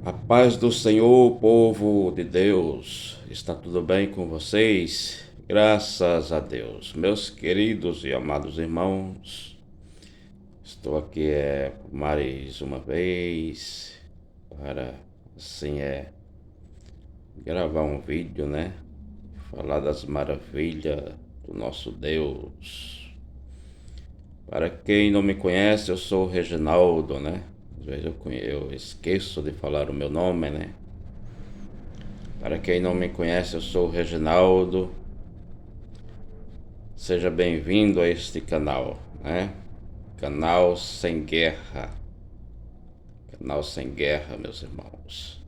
A paz do Senhor, povo de Deus, está tudo bem com vocês? Graças a Deus. Meus queridos e amados irmãos, estou aqui mais uma vez para, assim, gravar um vídeo, né? Falar das maravilhas do nosso Deus. Para quem não me conhece, eu sou o Reginaldo, né? Às vezes eu esqueço de falar o meu nome, né? Para quem não me conhece, eu sou o Reginaldo. Seja bem-vindo a este canal, né? Canal Sem Guerra. Canal Sem Guerra, meus irmãos.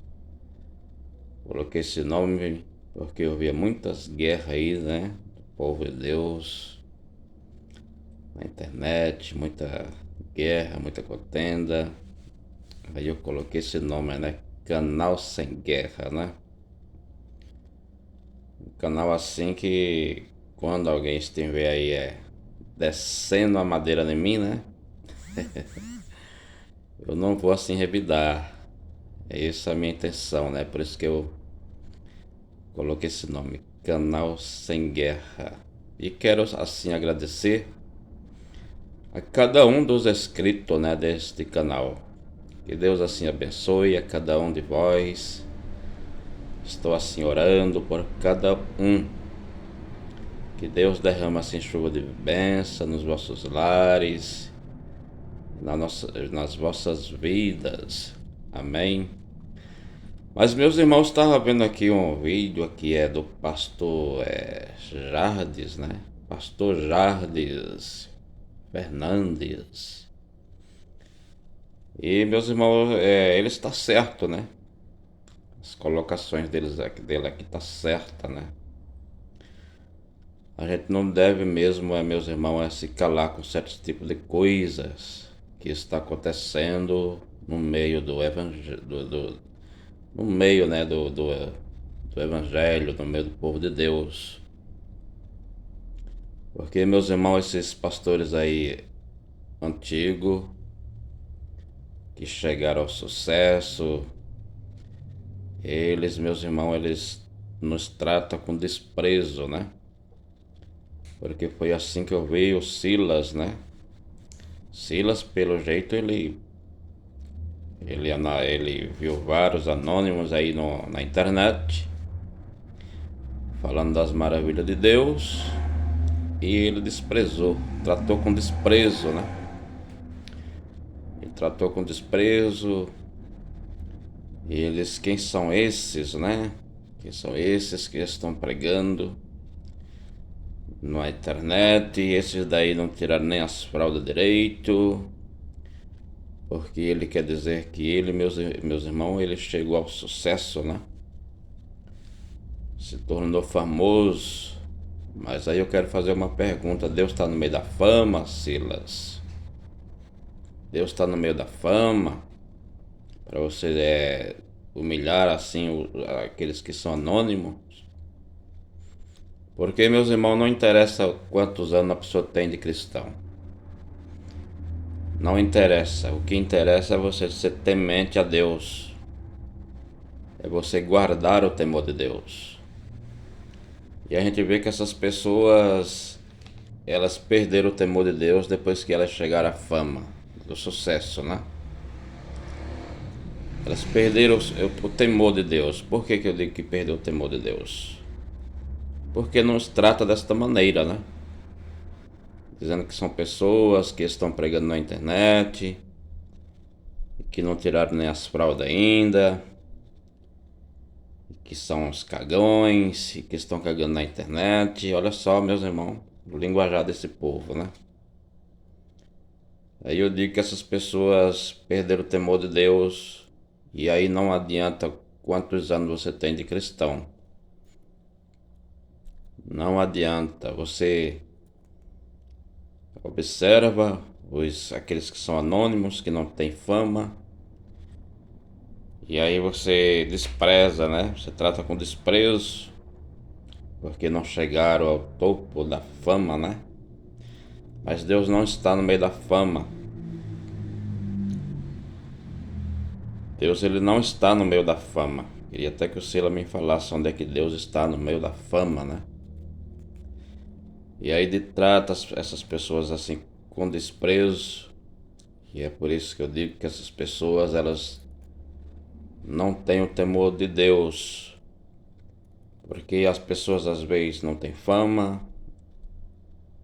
Coloquei esse nome porque eu via muitas guerras aí, né? Do povo de Deus. Na internet, muita guerra, muita contenda. Aí eu coloquei esse nome, né? Canal Sem Guerra, né? Um canal assim que quando alguém estiver aí descendo a madeira em mim, né? Eu não vou assim revidar. É essa a minha intenção, né? Por isso que eu coloquei esse nome, Canal Sem Guerra. E quero assim agradecer a cada um dos inscritos, né, deste canal. Que Deus assim abençoe a cada um de vós. Estou assim orando por cada um. Que Deus derrama assim chuva de bênção nos vossos lares, nas vossas vidas. Amém. Mas meus irmãos, estava vendo aqui um vídeo aqui do pastor Jardes, né? Pastor Jardes Fernandes. E meus irmãos, ele está certo, né? As colocações dele aqui tá certa, né? A gente não deve mesmo, meus irmãos, se calar com certos tipos de coisas que está acontecendo no meio do evangelho, no meio, né, do evangelho, no meio do povo de Deus. Porque, meus irmãos, esses pastores aí antigos, que chegaram ao sucesso, eles, meus irmãos, eles nos tratam com desprezo, né? Porque foi assim que eu vi o Silas, né? Silas, pelo jeito, ele viu vários anônimos aí na internet falando das maravilhas de Deus e ele desprezou, tratou com desprezo, né? Ele tratou com desprezo e eles, quem são esses, né? Quem são esses que estão pregando na internet? E esses daí não tiraram nem as fraldas direito, porque ele quer dizer que ele, meus irmãos, ele chegou ao sucesso, né? Se tornou famoso. Mas aí eu quero fazer uma pergunta. Deus está no meio da fama, Silas? Deus está no meio da fama para você humilhar assim aqueles que são anônimos? Porque, meus irmãos, não interessa quantos anos a pessoa tem de cristão. Não interessa. O que interessa é você ser temente a Deus. É você guardar o temor de Deus. E a gente vê que essas pessoas, elas perderam o temor de Deus depois que elas chegaram à fama, do sucesso, né? Elas perderam o temor de Deus. Por que eu digo que perdeu o temor de Deus? Porque nos trata desta maneira, né? Dizendo que são pessoas que estão pregando na internet, que não tiraram nem as fraldas ainda, que são os cagões, e que estão cagando na internet. Olha só, meus irmãos, o linguajar desse povo, né? Aí eu digo que essas pessoas perderam o temor de Deus, e aí não adianta quantos anos você tem de cristão. Não adianta, você observa aqueles que são anônimos, que não têm fama, e aí você despreza, né? Você trata com desprezo, porque não chegaram ao topo da fama, né? Mas Deus não está no meio da fama. Deus ele não está no meio da fama. Queria até que o Sila me falasse onde é que Deus está no meio da fama, né? E aí ele trata essas pessoas assim com desprezo. E é por isso que eu digo que essas pessoas elas não têm o temor de Deus. Porque as pessoas às vezes não têm fama.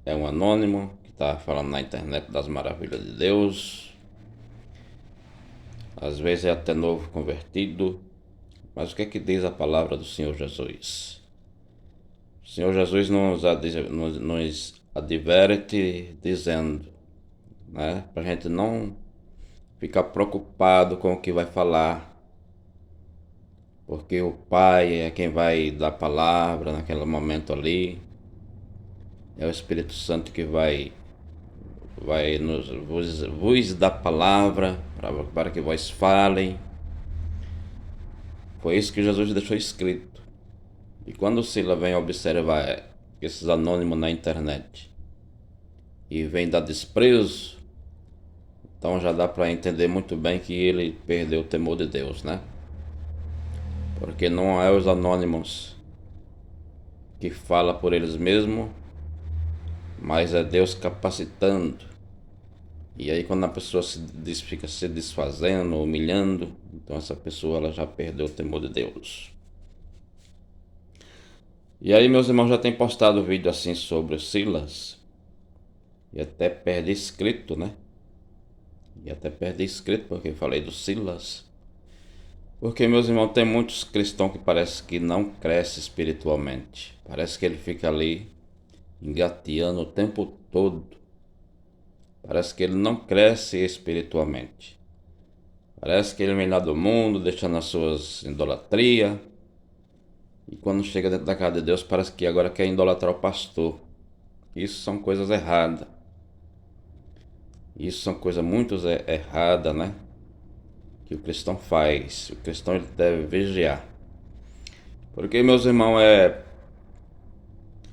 É um anônimo que está falando na internet das maravilhas de Deus. Às vezes é até novo convertido. Mas o que é que diz a palavra do Senhor Jesus? O Senhor Jesus nos adverte dizendo, né, para a gente não ficar preocupado com o que vai falar, porque o Pai é quem vai dar a palavra naquele momento ali, é o Espírito Santo que vai vos dar palavra para que vós falem. Foi isso que Jesus deixou escrito. E quando o Sila vem observar esses anônimos na internet e vem dar desprezo, então já dá para entender muito bem que ele perdeu o temor de Deus, né? Porque não é os anônimos que fala por eles mesmos, mas é Deus capacitando. E aí quando a pessoa fica se desfazendo, humilhando, então essa pessoa ela já perdeu o temor de Deus. E aí meus irmãos já têm postado vídeo assim sobre o Silas, e até perdi escrito, né? E até perdi escrito porque eu falei do Silas. Porque meus irmãos, tem muitos cristãos que parece que não cresce espiritualmente. Parece que ele fica ali engateando o tempo todo. Parece que ele não cresce espiritualmente. Parece que ele vem lá do mundo, deixando as suas idolatrias. E quando chega dentro da casa de Deus, parece que agora quer idolatrar o pastor. Isso são coisas erradas. Isso são coisas muito erradas, né? Que o cristão faz. O cristão ele deve vigiar. Porque, meus irmãos,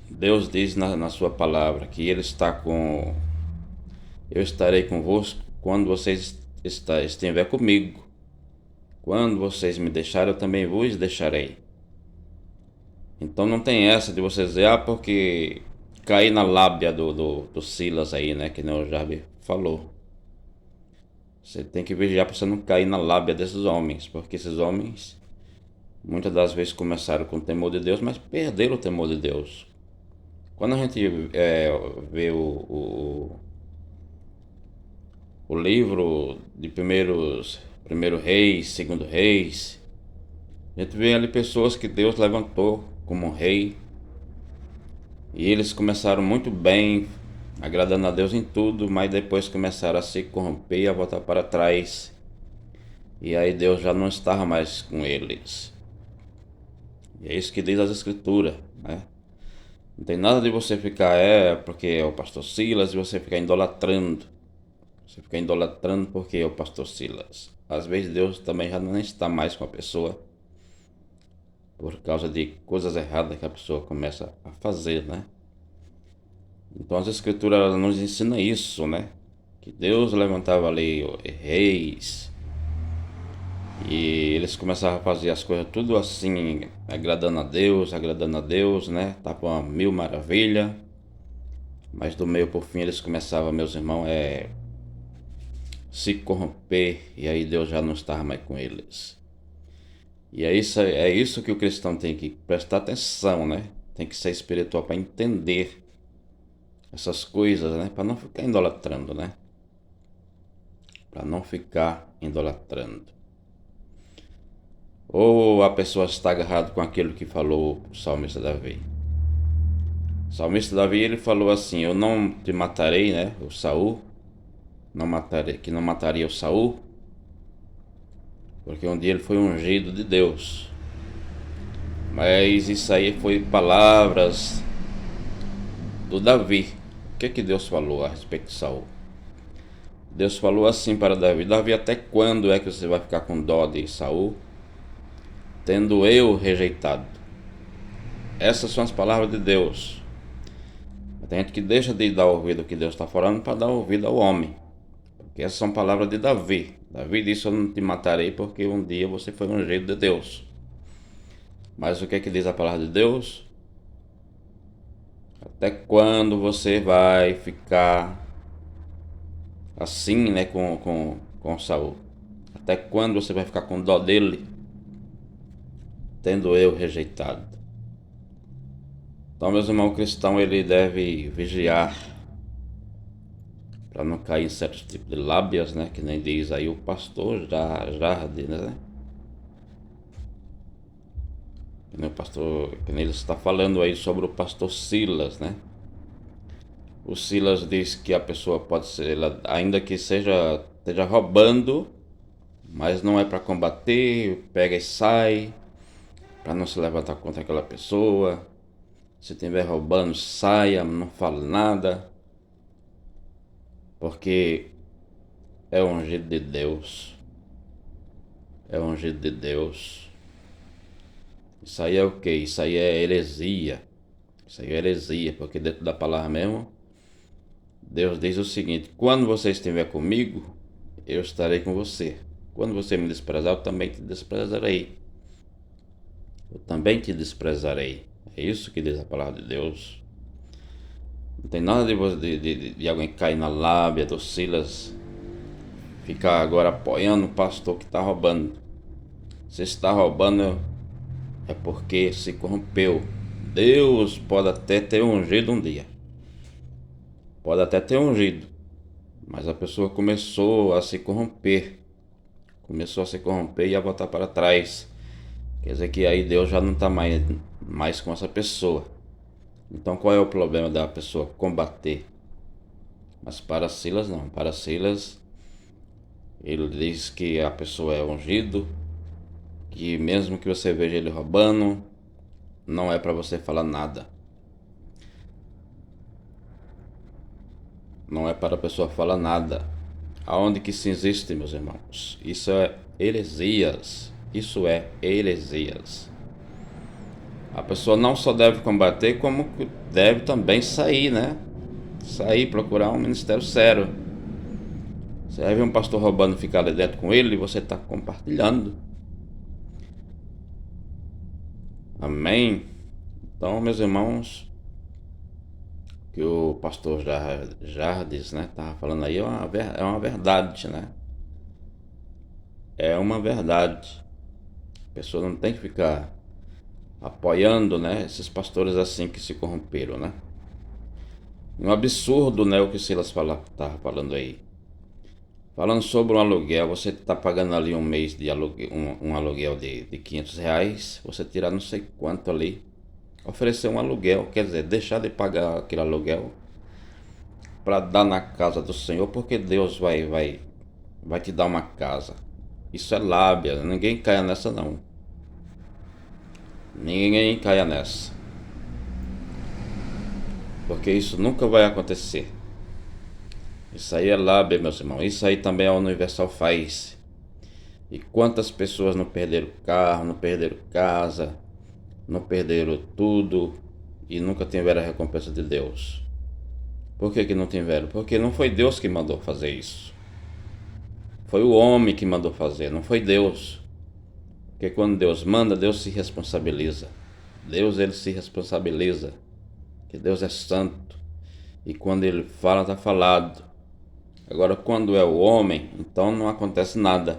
Deus diz na sua palavra que Ele está com... Eu estarei convosco quando vocês estiver comigo. Quando vocês me deixarem, eu também vos deixarei. Então não tem essa de vocês dizer, porque cair na lábia do Silas aí, né? Que nem o Javi falou. Você tem que vigiar para você não cair na lábia desses homens, porque esses homens muitas das vezes começaram com o temor de Deus, mas perderam o temor de Deus. Quando a gente vê o livro de primeiro Reis, segundo Reis, a gente vê ali pessoas que Deus levantou como rei, e eles começaram muito bem, agradando a Deus em tudo, mas depois começaram a se corromper, a voltar para trás, e aí Deus já não estava mais com eles. E é isso que diz as escrituras, né? Não tem nada de você ficar, porque é o pastor Silas, e você ficar idolatrando. Você ficar idolatrando porque é o pastor Silas. Às vezes Deus também já não está mais com a pessoa por causa de coisas erradas que a pessoa começa a fazer, né? Então as escrituras nos ensinam isso, né? Que Deus levantava ali reis e eles começavam a fazer as coisas tudo assim, agradando a Deus, né? Tava uma mil maravilha. Mas do meio por fim eles começavam, meus irmãos, se corromper, e aí Deus já não estava mais com eles. E é isso que o cristão tem que prestar atenção, né? Tem que ser espiritual para entender essas coisas, né? Para não ficar idolatrando, né? Para não ficar idolatrando. Ou a pessoa está agarrada com aquilo que falou o salmista Davi. O salmista Davi, ele falou assim: eu não te matarei, né? O Saul, que não mataria o Saul, porque um dia ele foi ungido de Deus. Mas isso aí foi palavras do Davi. O que Deus falou a respeito de Saul? Deus falou assim para Davi: Davi, até quando é que você vai ficar com dó de Saul, tendo eu rejeitado? Essas são as palavras de Deus. Tem gente que deixa de dar ouvido ao que Deus está falando para dar ouvido ao homem, porque essas são palavras de Davi. Davi disse: eu não te matarei porque um dia você foi ungido de Deus. Mas o que é que diz a palavra de Deus? Até quando você vai ficar assim, né, com Saul? Até quando você vai ficar com dó dele, tendo eu rejeitado? Então, meus irmãos, o cristão ele deve vigiar para não cair em certos tipos de lábias, né, que nem diz aí o pastor Jardim, né? Que nem o pastor, que nem ele está falando aí sobre o pastor Silas, né? O Silas diz que a pessoa pode ser, ainda que esteja roubando, mas não é para combater, pega e sai, para não se levantar contra aquela pessoa. Se estiver roubando, saia, não fale nada, porque é ungido de Deus. É ungido de Deus. Isso aí é o que? Isso aí é heresia. Isso aí é heresia, porque dentro da palavra mesmo, Deus diz o seguinte: quando você estiver comigo, eu estarei com você. Quando você me desprezar, eu também te desprezarei. Eu também te desprezarei. É isso que diz a palavra de Deus. Não tem nada de alguém cair na lábia do Silas, ficar agora apoiando o pastor que está roubando. Se está roubando, é porque se corrompeu. Deus pode até ter ungido um dia. Pode até ter ungido. Mas a pessoa começou a se corromper. Começou a se corromper e a voltar para trás. Quer dizer que aí Deus já não está mais com essa pessoa. Então qual é o problema da pessoa combater? Mas para Silas não. Para Silas, ele diz que a pessoa é ungido, que mesmo que você veja ele roubando, não é para você falar nada. Não é para a pessoa falar nada. Aonde que se existe, meus irmãos? Isso é heresias. Isso é heresias. A pessoa não só deve combater, como deve também sair, né? Sair, procurar um ministério sério. Você vai ver um pastor roubando e ficar ali dentro com ele e você está compartilhando. Amém? Então, meus irmãos, que o pastor Jardes, né, estava falando aí é uma verdade, né? É uma verdade. A pessoa não tem que ficar apoiando, né, esses pastores assim que se corromperam, né? Um absurdo, né, o que Silas estava falando aí. Falando sobre um aluguel, você está pagando ali um mês de aluguel, um aluguel de R$ 500, você tirar não sei quanto ali, oferecer um aluguel, quer dizer, deixar de pagar aquele aluguel para dar na casa do Senhor, porque Deus vai te dar uma casa. Isso é lábia, ninguém caia nessa não. Ninguém caia nessa. Porque isso nunca vai acontecer. Isso aí é lábia, meus irmãos. Isso aí também a Universal faz. E quantas pessoas não perderam carro, não perderam casa, não perderam tudo e nunca tiveram a recompensa de Deus? Por que não tiveram? Porque não foi Deus que mandou fazer isso. Foi o homem que mandou fazer, não foi Deus. Porque quando Deus manda, Deus se responsabiliza. Deus, ele se responsabiliza. Que Deus é santo. E quando ele fala, está falado. Agora, quando é o homem, então não acontece nada.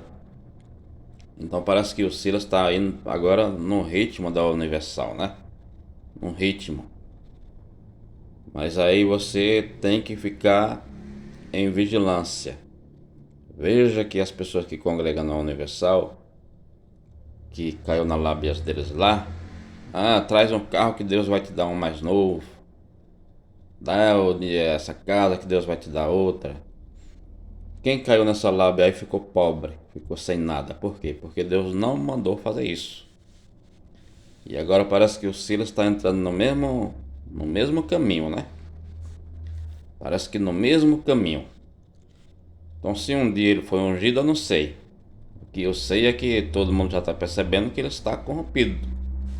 Então parece que o Silas está indo agora no ritmo da Universal, né? No ritmo. Mas aí você tem que ficar em vigilância. Veja que as pessoas que congregam na Universal, que caiu na lábias deles lá, traz um carro que Deus vai te dar um mais novo. Dá essa casa que Deus vai te dar outra. Quem caiu nessa lábia aí ficou pobre, ficou sem nada. Por quê? Porque Deus não mandou fazer isso. E agora parece que o Silas está entrando no mesmo caminho, né? Parece que no mesmo caminho. Então, se um dia ele foi ungido, eu não sei. O que eu sei é que todo mundo já está percebendo que ele está corrompido.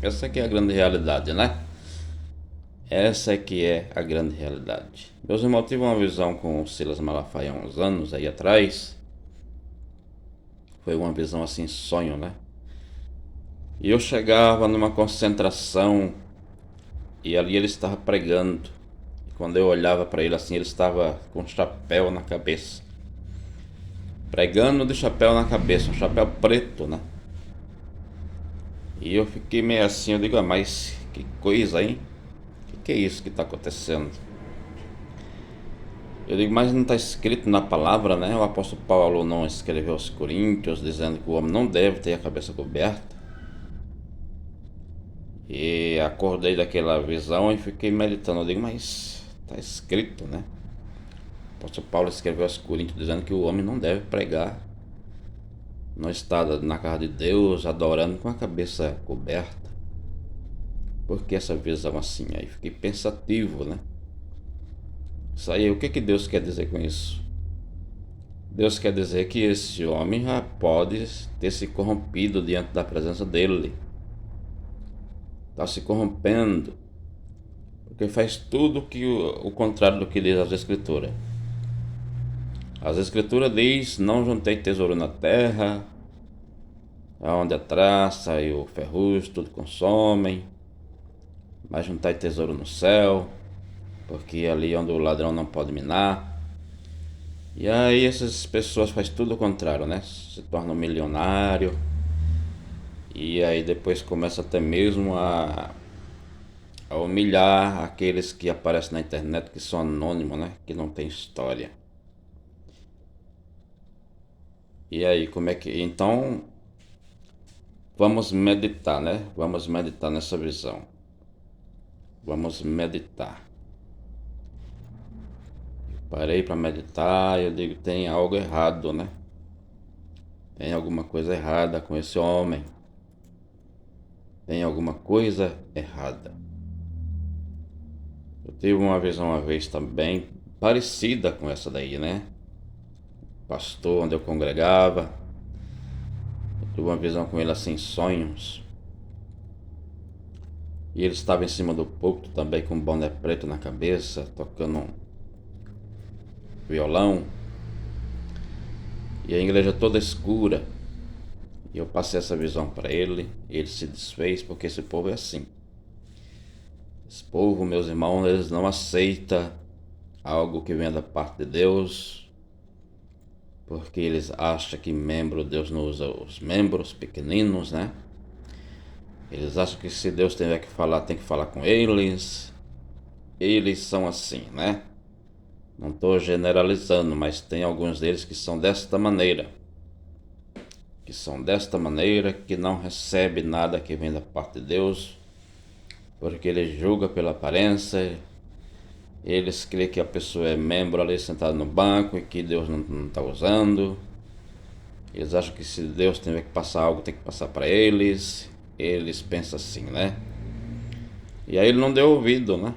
Essa que é a grande realidade, né? Essa é que é a grande realidade. Meus irmãos, eu tive uma visão com o Silas Malafaia há uns anos aí atrás. Foi uma visão assim, sonho, né? E eu chegava numa concentração e ali ele estava pregando. E quando eu olhava para ele assim, ele estava com um chapéu na cabeça. Pregando de chapéu na cabeça, um chapéu preto, né? E eu fiquei meio assim, eu digo, mas que coisa, hein? Que é isso que está acontecendo? Eu digo, mas não está escrito na palavra, né? O apóstolo Paulo não escreveu aos Coríntios dizendo que o homem não deve ter a cabeça coberta. E acordei daquela visão e fiquei meditando. Eu digo, mas está escrito, né? O apóstolo Paulo escreveu aos Coríntios dizendo que o homem não deve pregar, não está na casa de Deus adorando com a cabeça coberta. Por que essa visão assim? Aí fiquei pensativo, né? Isso aí, o que Deus quer dizer com isso? Deus quer dizer que esse homem já pode ter se corrompido diante da presença dele. Está se corrompendo, porque faz tudo que o contrário do que diz as Escrituras. As Escrituras diz: não juntei tesouro na terra, onde a traça e o ferrugem tudo consomem, mas juntai tesouro no céu, porque é ali onde o ladrão não pode minar. E aí essas pessoas fazem tudo o contrário, né? Se tornam milionário. E aí depois começa até mesmo a humilhar aqueles que aparecem na internet, que são anônimos, né? Que não tem história. E aí, como é que... Então, vamos meditar, né? Vamos meditar nessa visão. Vamos meditar. Parei para meditar e eu digo, tem algo errado, né? Tem alguma coisa errada com esse homem. Tem alguma coisa errada. Eu tive uma visão uma vez também parecida com essa daí, né? Pastor onde eu congregava. Eu tive uma visão com ele assim, sonhos. E ele estava em cima do púlpito também com um boné preto na cabeça, tocando um violão. E a igreja toda escura. E eu passei essa visão para ele, ele se desfez, porque esse povo é assim. Esse povo, meus irmãos, eles não aceitam algo que vem da parte de Deus, porque eles acham que Deus não usa os membros pequeninos, né? Eles acham que se Deus tiver que falar, tem que falar com eles. Eles são assim, né? Não estou generalizando, mas tem alguns deles que são desta maneira. Que não recebe nada que vem da parte de Deus, porque ele julga pela aparência. Eles creem que a pessoa é membro ali sentado no banco e que Deus não está usando. Eles acham que se Deus tiver que passar algo, tem que passar para eles. Eles pensam assim, né? E aí ele não deu ouvido, né?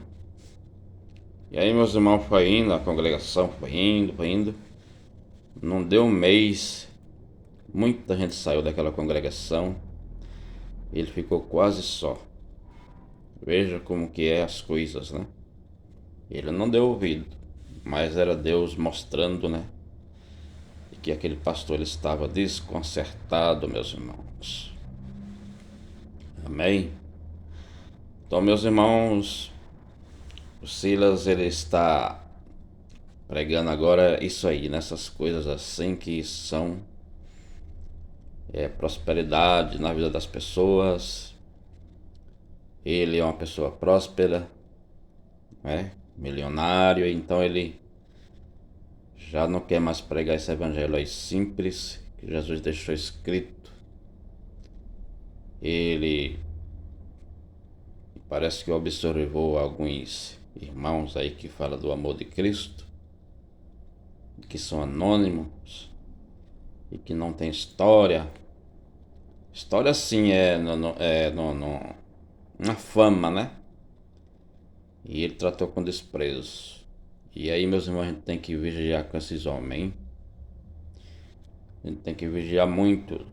E aí meus irmãos foi indo, a congregação foi indo. Não deu um mês, muita gente saiu daquela congregação. Ele ficou quase só. Veja como que é as coisas, né? Ele não deu ouvido, mas era Deus mostrando, né? Que aquele pastor ele estava desconcertado, meus irmãos. Amém? Então, meus irmãos, o Silas ele está pregando agora isso aí, nessas coisas assim que são prosperidade na vida das pessoas. Ele é uma pessoa próspera, né? Milionário, então ele já não quer mais pregar esse evangelho aí simples que Jesus deixou escrito. Ele parece que observou alguns irmãos aí que falam do amor de Cristo, que são anônimos e que não tem história. História sim na fama, né? E ele tratou com desprezo. E aí, meus irmãos, a gente tem que vigiar com esses homens, hein? A gente tem que vigiar muito.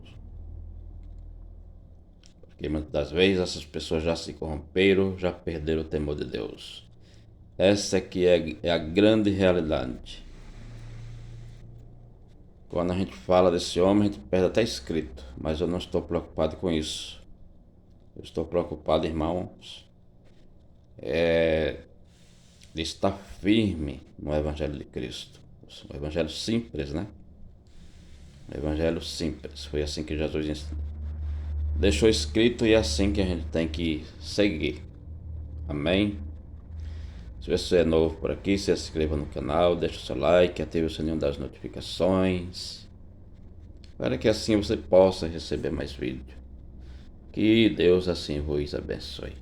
Porque muitas das vezes essas pessoas já se corromperam, já perderam o temor de Deus. Essa aqui é a grande realidade. Quando a gente fala desse homem, a gente perde até escrito, mas eu não estou preocupado com isso. Eu estou preocupado, irmãos, de estar firme no Evangelho de Cristo. O Evangelho simples, né? O Evangelho simples. Foi assim que Jesus deixou escrito e é assim que a gente tem que seguir. Amém? Se você é novo por aqui, se inscreva no canal, deixe o seu like, ative o sininho das notificações, para que assim você possa receber mais vídeos. Que Deus assim vos abençoe.